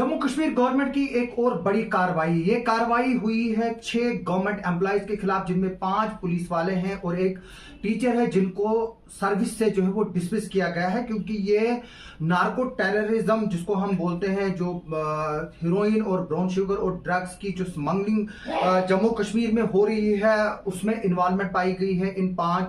Jammu Kashmir government की एक और बड़ी कार्रवाई। ये कार्रवाई हुई है 6 गवर्नमेंट एम्प्लॉइज के खिलाफ, जिनमें 5 पुलिस वाले हैं और एक टीचर है, जिनको सर्विस से जो है वो डिसमिस किया गया है, क्योंकि ये नार्को टेररिज्म जिसको हम बोलते हैं, जो हीरोइन और ब्राउन शुगर और ड्रग्स की जो स्मगलिंग जम्मू कश्मीर में हो रही है, उसमें इन्वॉल्वमेंट पाई गई है इन 5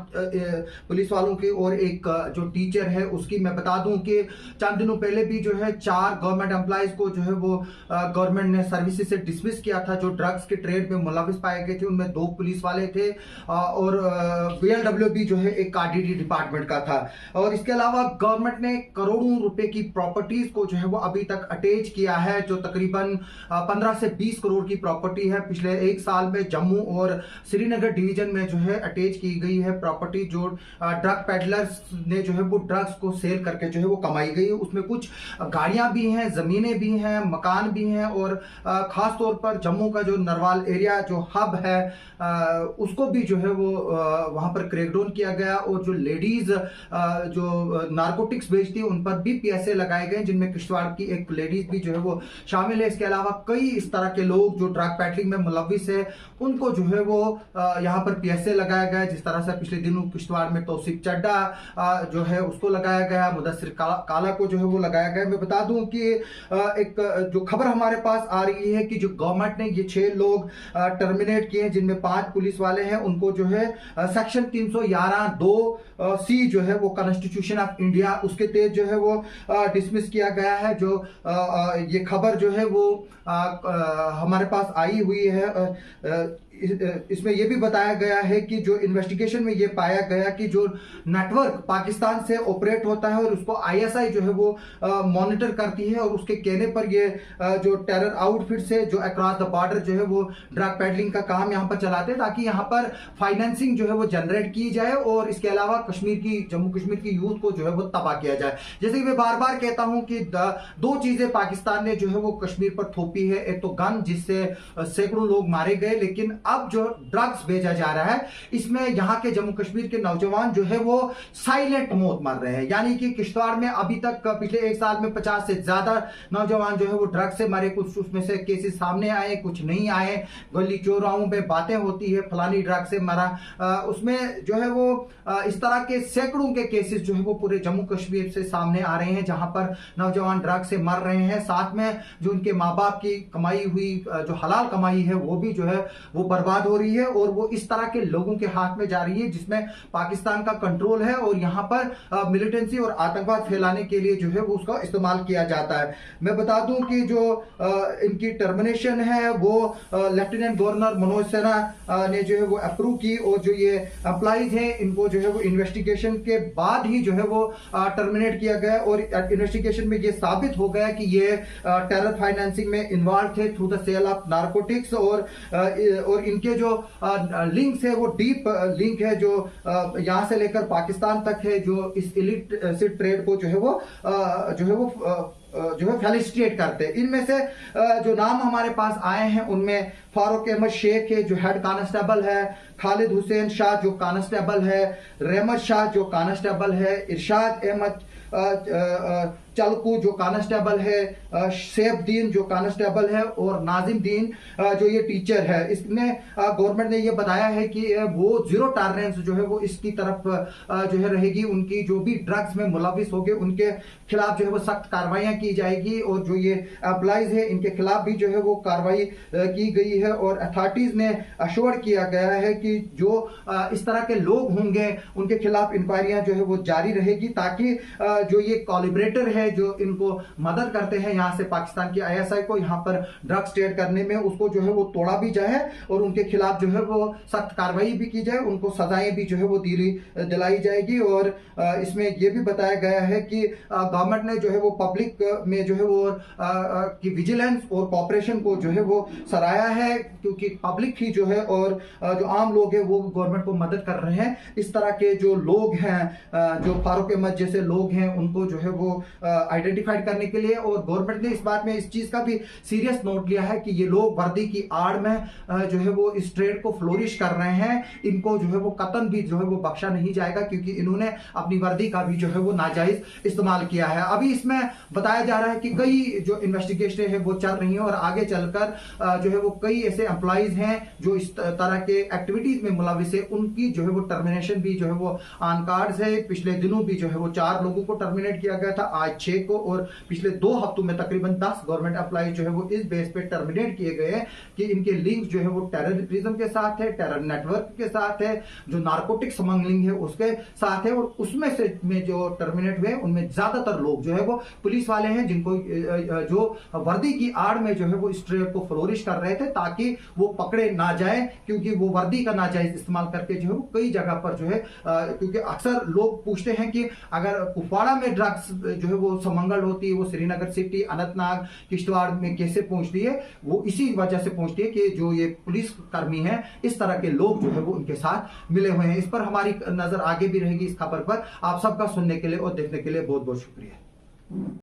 पुलिस वालों की और एक जो टीचर है उसकी। मैं बता दूं कि चंद दिनों पहले भी जो है 4 गवर्नमेंट एम्प्लॉइज को जो है वो गवर्नमेंट ने सर्विसेज से डिसमिस किया था, जो ड्रग्स के ट्रेड में मुलविस पाए गए थे। उनमें 2 पुलिस वाले थे और बीएलडब्ल्यू भी जो है एक आरडीडी डिपार्टमेंट का था। और इसके अलावा गवर्नमेंट ने करोड़ों रुपए की प्रॉपर्टीज को जो है वो अभी तक अटैच किया है, जो तकरीबन 15 से 20 करोड़ की प्रॉपर्टी है। पिछले 1 साल में जम्मू और श्रीनगर डिवीजन में जो है अटैच की गई है प्रॉपर्टी, जो ड्रग पेडलर्स ने जो है वो ड्रग्स को सेल करके जो है वो कमाई गई है। उसमें कुछ गाड़ियां भी हैं, जमीनें भी हैं, मकान भी हैं और खास तौर पर जम्मू का जो नरवाल एरिया जो हब है उसको भी जो है वो वहां पर क्रैकडाउन किया गया और जो लेडीज जो नारकोटिक्स बेचती उन पर भी पीएसए लगाए गए, जिनमें किश्तवाड़ की एक लेडीज भी जो है वो शामिल है। इसके अलावा कई इस तरह के लोग जो ड्रग पैडलिंग में मुलविस है, उनको जो है वो यहाँ पर पीएसए लगाया गया। जिस तरह से पिछले दिनों किश्तवाड़ में तौसीफ चड्डा जो है उसको लगाया गया, मुदस्सिर काला को जो है वो लगाया गया। मैं बता दूं कि एक जो खबर हमारे पास आ रही है कि जो गवर्नमेंट ने ये 6 लोग टर्मिनेट किए हैं, जिनमें 5 पुलिस वाले हैं, उनको जो है सेक्शन 311(2)(c) जो है वो कॉन्स्टिट्यूशन ऑफ इंडिया उसके तहत जो है वो डिसमिस किया गया है। जो ये खबर जो है वो हमारे पास आई हुई है। इसमें यह भी बताया गया है कि जो इन्वेस्टिगेशन में ये पाया गया कि जो नेटवर्क पाकिस्तान से ऑपरेट होता है और उसको आईएसआई जो है वो मॉनिटर करती है, और उसके कहने पर ये जो टेरर आउटफिट से जो अक्रॉस द बॉर्डर जो है वो ड्रग पेडलिंग का काम यहाँ पर चलाते हैं, ताकि यहाँ पर फाइनेंसिंग जो है वो जनरेट की जाए और इसके अलावा जम्मू कश्मीर की यूथ को जो है वो तबाह किया जाए। जैसे कि मैं बार बार कहता हूं कि 2 चीजें पाकिस्तान ने जो है वो कश्मीर पर थोपी है। एक तो गन, जिससे सैकड़ों लोग मारे गए, लेकिन अब जो ड्रग्स भेजा जा रहा है, इसमें यहाँ के जम्मू कश्मीर के नौजवान जो है वो साइलेंट मौत मर रहे हैं। यानी कि किश्तवाड़ में अभी तक पिछले 1 साल में 50 से ज्यादा नौजवान जो है वो ड्रग्स से मरे। कुछ उसमें से केसेस सामने आए, कुछ नहीं आए। गली चौराहों पे बातें होती है फलानी ड्रग से मरा, उसमें जो है वो इस तरह के सैकड़ों के केसेस जो है वो पूरे जम्मू कश्मीर से सामने आ रहे हैं, जहां पर नौजवान ड्रग से मर रहे हैं। साथ में जो उनके माँ बाप की कमाई हुई जो हलाल कमाई है वो भी जो है वो बर्बाद हो रही है, और वो इस तरह के लोगों के हाथ में जा रही है जिसमें पाकिस्तान का कंट्रोल है, और यहाँ पर मिलिटेंसी और आतंकवाद फैलाने के लिए जो है वो उसका इस्तेमाल किया जाता है। मैं बता दूं कि जो इनकी टर्मिनेशन है वो लेफ्टिनेंट गवर्नर मनोज सिन्हा ने जो है वो अप्रूव की, और जो ये एम्प्लॉइज हैं इनको जो है वो इन्वेस्टिगेशन के बाद ही जो है वो टर्मिनेट किया गया, और इन्वेस्टिगेशन में ये साबित हो गया कि ये टेरर फाइनेंसिंग में इन्वॉल्व थे through the sale of narcotics, और इनके जो लिंक्स है वो डीप लिंक है, जो यहां से लेकर पाकिस्तान तक है, जो इस इलिसिट ट्रेड को जो है फेलिसिटेट करते हैं। इनमें से जो नाम हमारे पास आए हैं उनमें फारूक अहमद शेख है जो हेड कांस्टेबल है, खालिद हुसैन शाह जो कांस्टेबल है, रहमत शाह जो कांस्टेबल है, इरशाद अहमद चलकू जो कांस्टेबल है, सैफुद्दीन जो कांस्टेबल है, और नाजिम दीन जो ये टीचर है। इसने गवर्नमेंट ने ये बताया है कि वो 0 टॉलरेंस जो है वो इसकी तरफ जो है रहेगी। उनकी जो भी ड्रग्स में मुलविस होंगे उनके खिलाफ जो है वो सख्त कार्रवाइयां की जाएगी, और जो ये एम्प्लॉइज है इनके खिलाफ भी जो है वो कार्रवाई की गई है। और अथॉरिटीज ने अश्योर किया गया है कि जो इस तरह के लोग होंगे उनके खिलाफ इंक्वायरियां जो है वो जारी रहेगी, ताकि जो ये कोलैबोरेटर है जो इनको मदद करते हैं यहाँ से पाकिस्तान की आईएसआई को यहाँ पर ड्रग्स ट्रेड करने में, उसको जो है वो तोड़ा भी जाए और उनके खिलाफ जो है वो सख्त कार्रवाई भी की जाए, उनको सजाएं भी जो है वो दिलाई जाएगी। और इसमें यह भी बताया गया है कि गवर्नमेंट ने जो है वो पब्लिक में जो है वो की विजिलेंस और कॉपरेशन को जो है वो सराहा है, क्योंकि पब्लिक ही जो है और जो आम लोग हैं वो गवर्नमेंट को मदद कर रहे हैं। इस तरह के जो लोग हैं, जो फारूक अहमद जैसे लोग हैं, उनको जो है वो आइडेंटिफाइड करने के लिए, और गवर्नमेंट ने इस बात में इस चीज का भी सीरियस नोट लिया है कि ये लोग वर्दी की आड़ में जो है वो इस ट्रेड को फ्लोरिश कर रहे हैं। इनको जो है वो कतन भी जो है वो बख्शा नहीं जाएगा, क्योंकि इन्होंने अपनी वर्दी का भी जो है वो नाजायज इस्तेमाल किया है। अभी इसमें बताया जा रहा है कि कई जो इन्वेस्टिगेशन है वो चल रही है, और आगे चलकर जो है वो कई ऐसे एम्प्लॉइज हैं जो इस तरह के एक्टिविटीज में मुलविस है, उनकी जो है वो टर्मिनेशन भी जो है वो ऑन कार्ड्स है। पिछले दिनों भी जो है वो 4 लोगों को टर्मिनेट किया गया था, आज 6 को, और पिछले 2 हफ्तों में तकरीबन 10 गवर्नमेंट एम्प्लॉइज जो है वो इस बेस पे टर्मिनेट किए गए हैं कि इनके लिंक जो है वो टेररिज्म के साथ है, टेरर नेटवर्क के साथ है, जो नारकोटिक स्मगलिंग है उसके साथ है। और उसमें से में जो टर्मिनेट हुए उनमें ज्यादातर लोग जो है वो पुलिस वाले हैं, जिनको जो वर्दी की आड़ में जो है वो इस ट्रेड को फ्लोरिश कर रहे थे, ताकि वो पकड़े ना जाए, क्योंकि वो वर्दी का नाजायज इस्तेमाल करके जो है वो कई जगह पर जो है क्योंकि अक्सर लोग पूछते हैं कि अगर कुपवाड़ा में ड्रग्स जो है वो समंगल होती है, वो श्रीनगर सिटी, अनंतनाग, किश्तवाड़ में कैसे पहुंचती है, वो इसी वजह से पहुंचती है कि जो ये पुलिस कर्मी है, इस तरह के लोग जो है वो उनके साथ मिले हुए हैं। इस पर हमारी नजर आगे भी रहेगी इस खबर पर। आप सबका सुनने के लिए और देखने के लिए बहुत बहुत शुक्रिया।